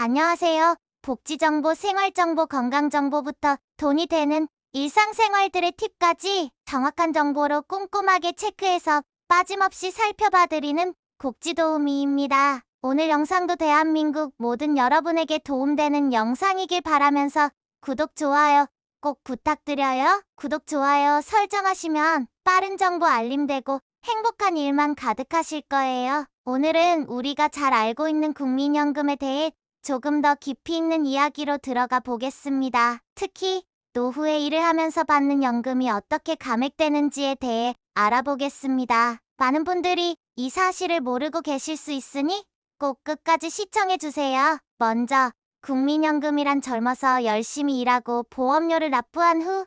안녕하세요. 복지정보, 생활정보, 건강정보부터 돈이 되는 일상생활들의 팁까지 정확한 정보로 꼼꼼하게 체크해서 빠짐없이 살펴봐드리는 복지도우미입니다. 오늘 영상도 대한민국 모든 여러분에게 도움되는 영상이길 바라면서 구독, 좋아요 꼭 부탁드려요. 구독, 좋아요 설정하시면 빠른 정보 알림되고 행복한 일만 가득하실 거예요. 오늘은 우리가 잘 알고 있는 국민연금에 대해 조금 더 깊이 있는 이야기로 들어가 보겠습니다. 특히 노후에 일을 하면서 받는 연금이 어떻게 감액되는지에 대해 알아보겠습니다. 많은 분들이 이 사실을 모르고 계실 수 있으니 꼭 끝까지 시청해주세요. 먼저 국민연금이란 젊어서 열심히 일하고 보험료를 납부한 후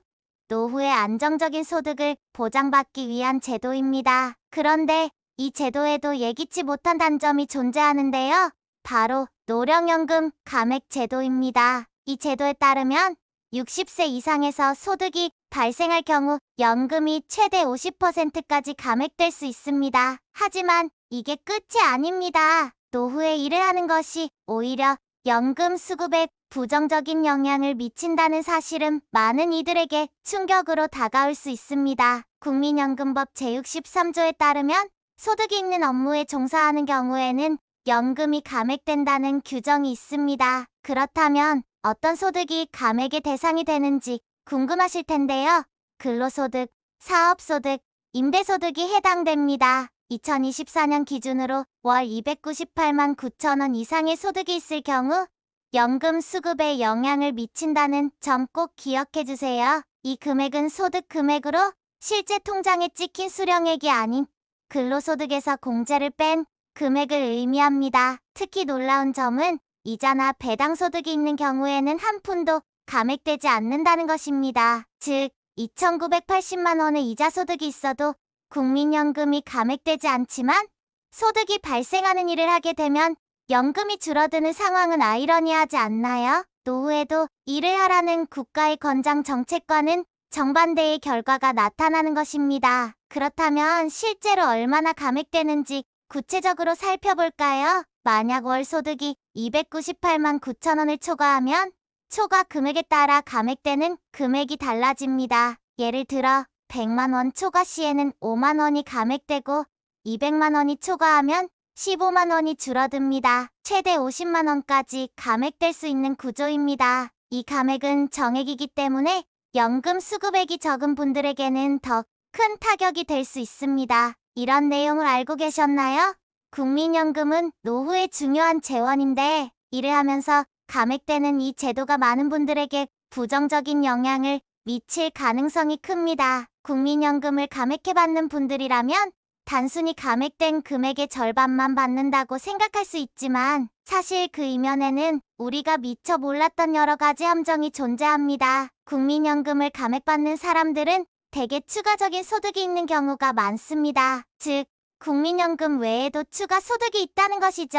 노후에 안정적인 소득을 보장받기 위한 제도입니다. 그런데 이 제도에도 예기치 못한 단점이 존재하는데요. 바로 노령연금 감액 제도입니다. 이 제도에 따르면 60세 이상에서 소득이 발생할 경우 연금이 최대 50%까지 감액될 수 있습니다. 하지만 이게 끝이 아닙니다. 노후에 일을 하는 것이 오히려 연금 수급에 부정적인 영향을 미친다는 사실은 많은 이들에게 충격으로 다가올 수 있습니다. 국민연금법 제63조에 따르면 소득이 있는 업무에 종사하는 경우에는 연금이 감액된다는 규정이 있습니다. 그렇다면 어떤 소득이 감액의 대상이 되는지 궁금하실 텐데요. 근로소득, 사업소득, 임대소득이 해당됩니다. 2024년 기준으로 월 298만 9천 원 이상의 소득이 있을 경우 연금 수급에 영향을 미친다는 점 꼭 기억해주세요. 이 금액은 소득 금액으로 실제 통장에 찍힌 수령액이 아닌 근로소득에서 공제를 뺀 금액을 의미합니다. 특히 놀라운 점은 이자나 배당소득이 있는 경우에는 한 푼도 감액되지 않는다는 것입니다. 즉, 2,980만 원의 이자소득이 있어도 국민연금이 감액되지 않지만 소득이 발생하는 일을 하게 되면 연금이 줄어드는 상황은 아이러니하지 않나요? 노후에도 일을 하라는 국가의 권장 정책과는 정반대의 결과가 나타나는 것입니다. 그렇다면 실제로 얼마나 감액되는지 구체적으로 살펴볼까요? 만약 월 소득이 298만 9천 원을 초과하면 초과 금액에 따라 감액되는 금액이 달라집니다. 예를 들어 100만 원 초과 시에는 5만 원이 감액되고 200만 원이 초과하면 15만 원이 줄어듭니다. 최대 50만 원까지 감액될 수 있는 구조입니다. 이 감액은 정액이기 때문에 연금 수급액이 적은 분들에게는 더 큰 타격이 될 수 있습니다. 이런 내용을 알고 계셨나요? 국민연금은 노후의 중요한 재원인데 일을 하면서 감액되는 이 제도가 많은 분들에게 부정적인 영향을 미칠 가능성이 큽니다. 국민연금을 감액해받는 분들이라면 단순히 감액된 금액의 절반만 받는다고 생각할 수 있지만 사실 그 이면에는 우리가 미처 몰랐던 여러 가지 함정이 존재합니다. 국민연금을 감액받는 사람들은 대개 추가적인 소득이 있는 경우가 많습니다. 즉, 국민연금 외에도 추가 소득이 있다는 것이죠.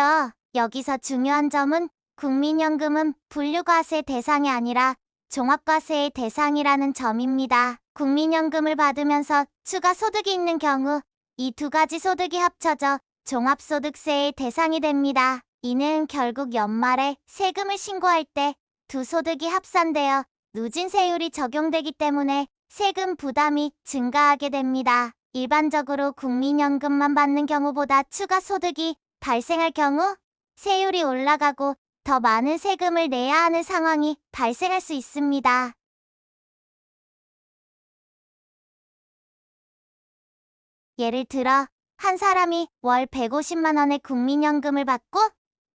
여기서 중요한 점은 국민연금은 분류과세 대상이 아니라 종합과세의 대상이라는 점입니다. 국민연금을 받으면서 추가 소득이 있는 경우 이 두 가지 소득이 합쳐져 종합소득세의 대상이 됩니다. 이는 결국 연말에 세금을 신고할 때 두 소득이 합산되어 누진세율이 적용되기 때문에 세금 부담이 증가하게 됩니다. 일반적으로 국민연금만 받는 경우보다 추가 소득이 발생할 경우 세율이 올라가고 더 많은 세금을 내야 하는 상황이 발생할 수 있습니다. 예를 들어 한 사람이 월 150만 원의 국민연금을 받고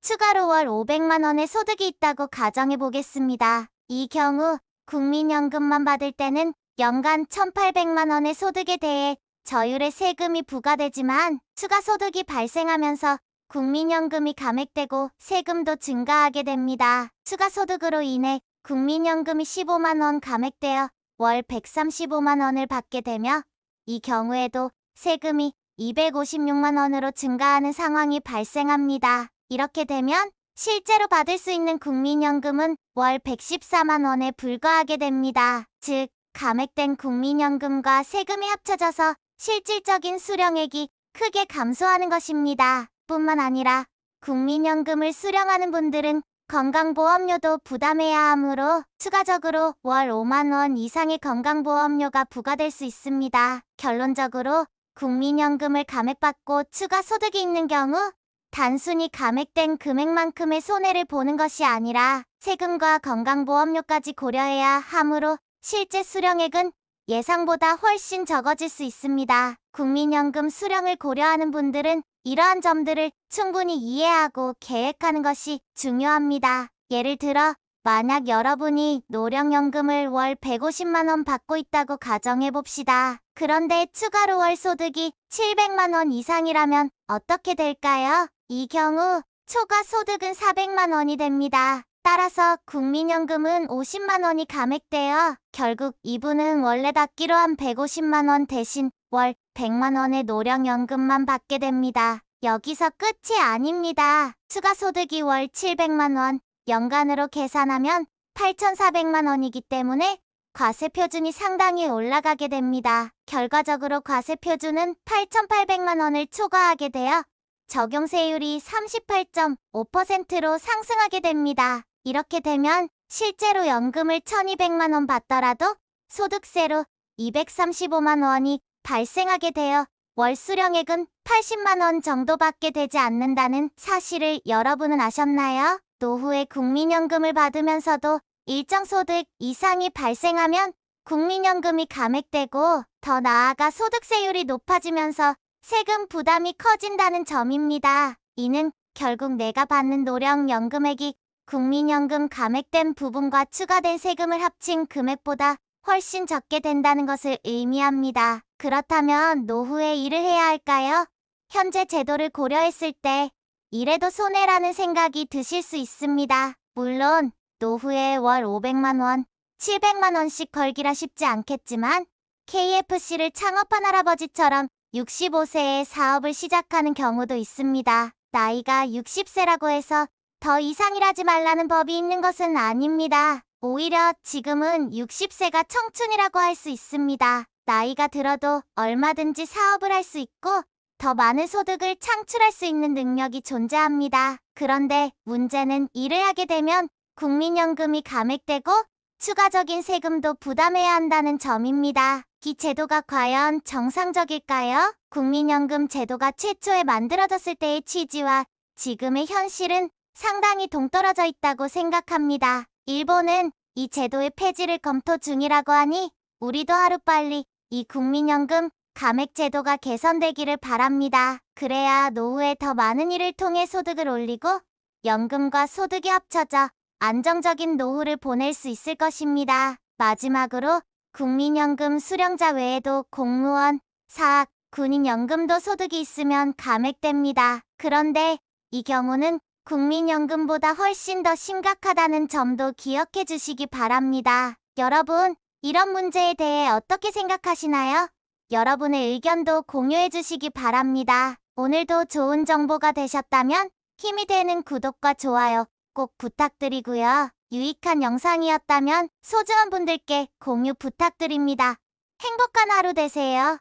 추가로 월 500만 원의 소득이 있다고 가정해 보겠습니다. 이 경우 국민연금만 받을 때는 연간 1,800만 원의 소득에 대해 저율의 세금이 부과되지만 추가 소득이 발생하면서 국민연금이 감액되고 세금도 증가하게 됩니다. 추가 소득으로 인해 국민연금이 15만 원 감액되어 월 135만 원을 받게 되며 이 경우에도 세금이 256만 원으로 증가하는 상황이 발생합니다. 이렇게 되면 실제로 받을 수 있는 국민연금은 월 114만 원에 불과하게 됩니다. 즉, 감액된 국민연금과 세금이 합쳐져서 실질적인 수령액이 크게 감소하는 것입니다. 뿐만 아니라 국민연금을 수령하는 분들은 건강보험료도 부담해야 하므로 추가적으로 월 5만 원 이상의 건강보험료가 부과될 수 있습니다. 결론적으로 국민연금을 감액받고 추가 소득이 있는 경우 단순히 감액된 금액만큼의 손해를 보는 것이 아니라 세금과 건강보험료까지 고려해야 하므로 실제 수령액은 예상보다 훨씬 적어질 수 있습니다. 국민연금 수령을 고려하는 분들은 이러한 점들을 충분히 이해하고 계획하는 것이 중요합니다. 예를 들어 만약 여러분이 노령연금을 월 150만 원 받고 있다고 가정해 봅시다. 그런데 추가로 월 소득이 700만 원 이상이라면 어떻게 될까요? 이 경우 초과 소득은 400만 원이 됩니다. 따라서 국민연금은 50만 원이 감액되어 결국 이분은 원래 받기로 한 150만 원 대신 월 100만 원의 노령연금만 받게 됩니다. 여기서 끝이 아닙니다. 추가 소득이 월 700만 원, 연간으로 계산하면 8,400만 원이기 때문에 과세표준이 상당히 올라가게 됩니다. 결과적으로 과세표준은 8,800만 원을 초과하게 되어 적용세율이 38.5%로 상승하게 됩니다. 이렇게 되면 실제로 연금을 1,200만 원 받더라도 소득세로 235만 원이 발생하게 되어 월 수령액은 80만 원 정도밖에 되지 않는다는 사실을 여러분은 아셨나요? 노후에 국민연금을 받으면서도 일정 소득 이상이 발생하면 국민연금이 감액되고 더 나아가 소득세율이 높아지면서 세금 부담이 커진다는 점입니다. 이는 결국 내가 받는 노령연금액이 국민연금 감액된 부분과 추가된 세금을 합친 금액보다 훨씬 적게 된다는 것을 의미합니다. 그렇다면 노후에 일을 해야 할까요? 현재 제도를 고려했을 때 이래도 손해라는 생각이 드실 수 있습니다. 물론 노후에 월 500만 원, 700만 원씩 걸기라 쉽지 않겠지만 KFC를 창업한 할아버지처럼 65세에 사업을 시작하는 경우도 있습니다. 나이가 60세라고 해서 더 이상이라지 말라는 법이 있는 것은 아닙니다. 오히려 지금은 60세가 청춘이라고 할 수 있습니다. 나이가 들어도 얼마든지 사업을 할 수 있고 더 많은 소득을 창출할 수 있는 능력이 존재합니다. 그런데 문제는 일을 하게 되면 국민연금이 감액되고 추가적인 세금도 부담해야 한다는 점입니다. 이 제도가 과연 정상적일까요? 국민연금 제도가 최초에 만들어졌을 때의 취지와 지금의 현실은 상당히 동떨어져 있다고 생각합니다. 일본은 이 제도의 폐지를 검토 중이라고 하니 우리도 하루빨리 이 국민연금 감액 제도가 개선되기를 바랍니다. 그래야 노후에 더 많은 일을 통해 소득을 올리고 연금과 소득이 합쳐져 안정적인 노후를 보낼 수 있을 것입니다. 마지막으로 국민연금 수령자 외에도 공무원, 사학, 군인연금도 소득이 있으면 감액됩니다. 그런데 이 경우는 국민연금보다 훨씬 더 심각하다는 점도 기억해 주시기 바랍니다. 여러분, 이런 문제에 대해 어떻게 생각하시나요? 여러분의 의견도 공유해 주시기 바랍니다. 오늘도 좋은 정보가 되셨다면 힘이 되는 구독과 좋아요 꼭 부탁드리고요. 유익한 영상이었다면 소중한 분들께 공유 부탁드립니다. 행복한 하루 되세요.